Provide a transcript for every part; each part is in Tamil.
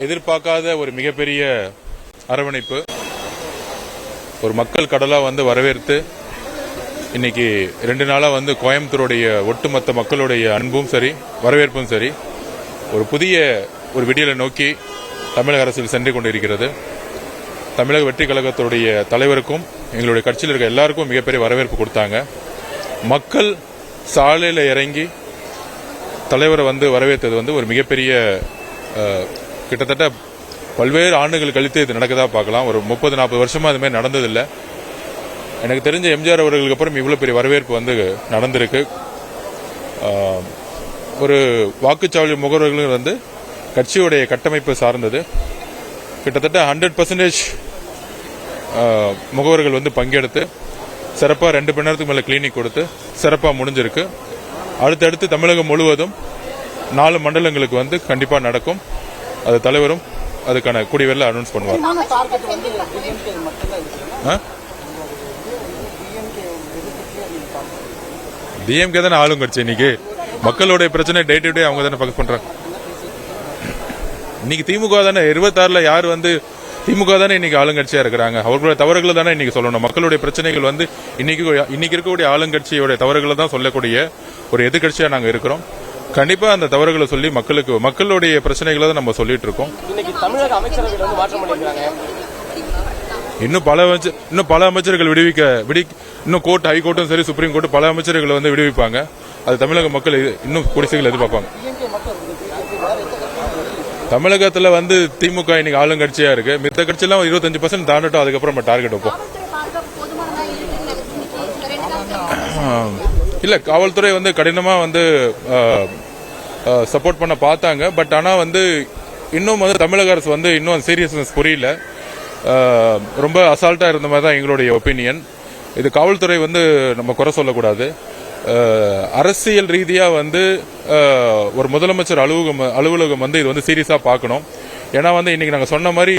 எதிர்பார்க்காத ஒரு மிகப்பெரிய அரவணைப்பு, ஒரு மக்கள் கடலா வரவேற்று இன்னைக்கு 2 நாளா கோயம்புத்தூருடைய ஒட்டுமொத்த மக்களுடைய அன்பும் சரி வரவேற்பும் சரி ஒரு புதிய ஒரு விடியலை நோக்கி தமிழக அரசியல் சென்று கொண்டிருக்கிறது. தமிழக வெற்றி கழகத்துடைய தலைவருக்கும் எங்களுடைய கட்சியில் இருக்க எல்லாருக்கும் மிகப்பெரிய வரவேற்பு கொடுத்தாங்க. மக்கள் சாலையில் இறங்கி தலைவரை வரவேற்றது ஒரு மிகப்பெரிய கிட்டத்தட்ட பல்வேறு ஆண்டுகள் கழித்து இது நடக்கதா பார்க்கலாம். ஒரு 30-40 வருஷமா அது மாதிரி நடந்ததில்லை. எனக்கு தெரிஞ்ச எம்ஜிஆர் அவர்களுக்கு அப்புறம் இவ்வளவு பெரிய வரவேற்பு நடந்திருக்கு. ஒரு வாக்குச்சாவடி முகவர்கள் கட்சியுடைய கட்டமைப்பு சார்ந்தது. கிட்டத்தட்ட 100% முகவர்கள் பங்கெடுத்து சிறப்பாக 2 மணி நேரத்துக்கு மேலே கிளினிக் கொடுத்து சிறப்பாக முடிஞ்சிருக்கு. அடுத்தடுத்து தமிழகம் முழுவதும் 4 மண்டலங்களுக்கு கண்டிப்பாக நடக்கும். அது தலைவரும் அதுக்கான கூடியவரில் அனௌன்ஸ் பண்ணுவார். டிஎம்கே தானே ஆளும் கட்சி. இன்னைக்கு மக்களுடைய பிரச்சனை டே டு டே அவங்க தானே பக்கத்து பண்றாங்க. இன்னைக்கு திமுக தானே 26ல யார் திமுக தானே இன்னைக்கு ஆளுங்கட்சியா இருக்கிறாங்க. அவர்களுடைய தவறுகளை தானே இன்னைக்கு சொல்லணும். மக்களுடைய பிரச்சனைகள் இன்னைக்கு இருக்கக்கூடிய ஆளுங்கட்சியோட தவறுகளை தான் சொல்லக்கூடிய ஒரு எதிர்கட்சியா நாங்க இருக்கிறோம். கண்டிப்பா அந்த தவறுகளை சொல்லி மக்களுடைய பிரச்சனைகளை தான் நம்ம சொல்லிட்டு இருக்கோம். இன்னும் பல அமைச்சர்கள் இன்னும் கோர்ட் ஹைகோர்ட்டும் சரி சுப்ரீம் கோர்ட் பல அமைச்சர்கள் விடுவிப்பாங்க. அது தமிழக மக்கள் இன்னும் குடிசைகள் எதிர்பார்ப்பாங்க. தமிழகத்துல திமுக இன்னைக்கு ஆளுங்கட்சியா இருக்கு. மித்த கட்சியெல்லாம் 25% தாண்டட்டும், அதுக்கப்புறம் நம்ம டார்கெட் வைப்போம். இல்ல, காவல்துறை கடினமா சப்போர்ட் பண்ண பார்த்தாங்க. பட் ஆனா இன்னும் தமிழக அரசு இன்னும் சீரியஸ்னஸ் புரியல. ரொம்ப அசால்ட்டா இருந்த மாதிரி தான் எங்களுடைய ஒப்பீனியன். இது காவல்துறை நம்ம குறை சொல்லக்கூடாது. அரசியல் ரீதியா ஒரு முதலமைச்சர் அலுவலகம் இது சீரியஸா பார்க்கணும். ஏன்னா இன்னைக்கு நாங்க சொன்ன மாதிரி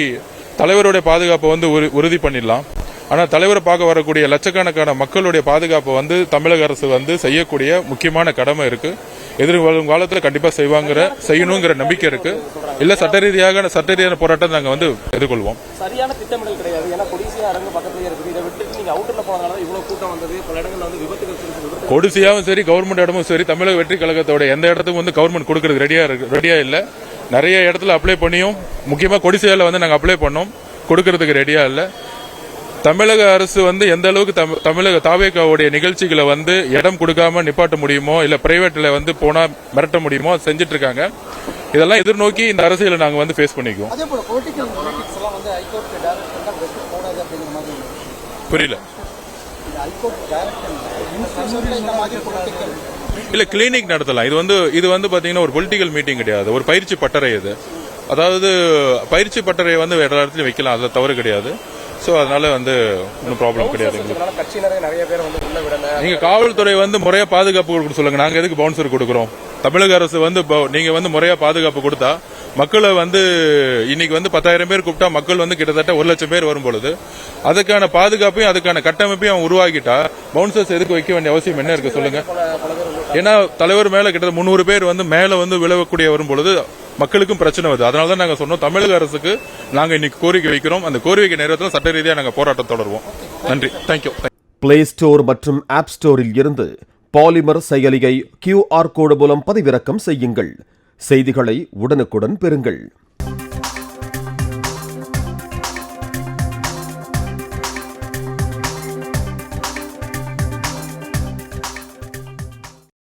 தலைவருடைய பாதுகாப்பை உறுதி பண்ணிடலாம். ஆனா தலைவரை பார்க்க வரக்கூடிய லட்சக்கணக்கான மக்களுடைய பாதுகாப்பை தமிழக அரசு செய்யக்கூடிய முக்கியமான கடமை இருக்கு. எதிர்வரும் காலத்தில் கண்டிப்பா செய்யணுங்கிற நம்பிக்கை இருக்கு. இல்ல சட்ட ரீதியான போராட்டம் நாங்க எதிர்கொள்வோம். சரியான திட்டமிடல் கிடையாது. ஏன்னா கொடிசியாவும் சரி கவர்மெண்ட் இடமும் சரி தமிழக வெற்றி கழகத்தோட எந்த இடத்துக்கும் கவர்மெண்ட் கொடுக்கறது ரெடியா இல்ல. நிறைய இடத்துல அப்ளை பண்ணியும் முக்கியமா கொடிசியால நாங்க அப்ளை பண்ணோம், கொடுக்கறதுக்கு ரெடியா இல்ல. தமிழக அரசு எந்த அளவுக்கு தமிழக தாவேகாவுடைய நிகழ்ச்சிகளை இடம் கொடுக்காம நிப்பாட்ட முடியுமோ இல்ல பிரைவேட்ல போனா மிரட்ட முடியுமோ செஞ்சிட்டு இருக்காங்க. இதெல்லாம் எதிர்நோக்கி இந்த அரசியலை நாங்க ஃபேஸ் பண்ணிக்குவோம். புரியல. இல்ல, கிளினிக் நடத்தலாம். இது பாத்தீங்கன்னா ஒரு பொலிட்டிக்கல் மீட்டிங் கிடையாது, ஒரு பயிற்சி பட்டறை. இது அதாவது பயிற்சி பட்டறை எல்லா இடத்துலயும் வைக்கலாம், அதுல தவறு கிடையாது. சோ அதனால ஒன்னும் ப்ராப்ளம் கிடையாது. நீங்க காவல்துறை முறையா பாதுகாப்பு கொடுக்க சொல்லுங்க. நாங்க எதுக்கு பவுன்சர் கொடுக்கறோம்? தமிழக அரசு நீங்க முறையா பாதுகாப்பு கொடுத்தா மக்களை இன்னைக்கு 10,000 பேர் கூப்பிட்டா மக்கள் கிட்டத்தட்ட 1,00,000 பேர் வரும் பொழுது அதுக்கான பாதுகாப்பையும் அதுக்கான கட்டமைப்பையும் உருவாக்கிட்டா பவுன்சர்ஸ் எதுக்கு வைக்க வேண்டிய அவசியம் என்ன இருக்கு சொல்லுங்க? ஏன்னா தலைவர் மேல கிட்டத்தட்ட 300 பேர் மேல விழக்கூடிய வரும் பொழுது மக்களுக்கும் பிரச்சனை வருது. அதனாலதான் நாங்க சொன்னோம் தமிழக அரசுக்கு நாங்க இன்னைக்கு கோரிக்கை வைக்கிறோம். அந்த கோரிக்கை நேரத்தில் சட்ட ரீதியா நாங்க போராட்டம் தொடருவோம். நன்றி. தேங்க்யூ. பிளே ஸ்டோர் மற்றும் ஆப் ஸ்டோரில் இருந்து பாலிமர் செயலியை QR கோடு மூலம் பதிவிறக்கம் செய்யுங்கள். செய்திகளை உடனுக்குடன் பெறுங்கள்.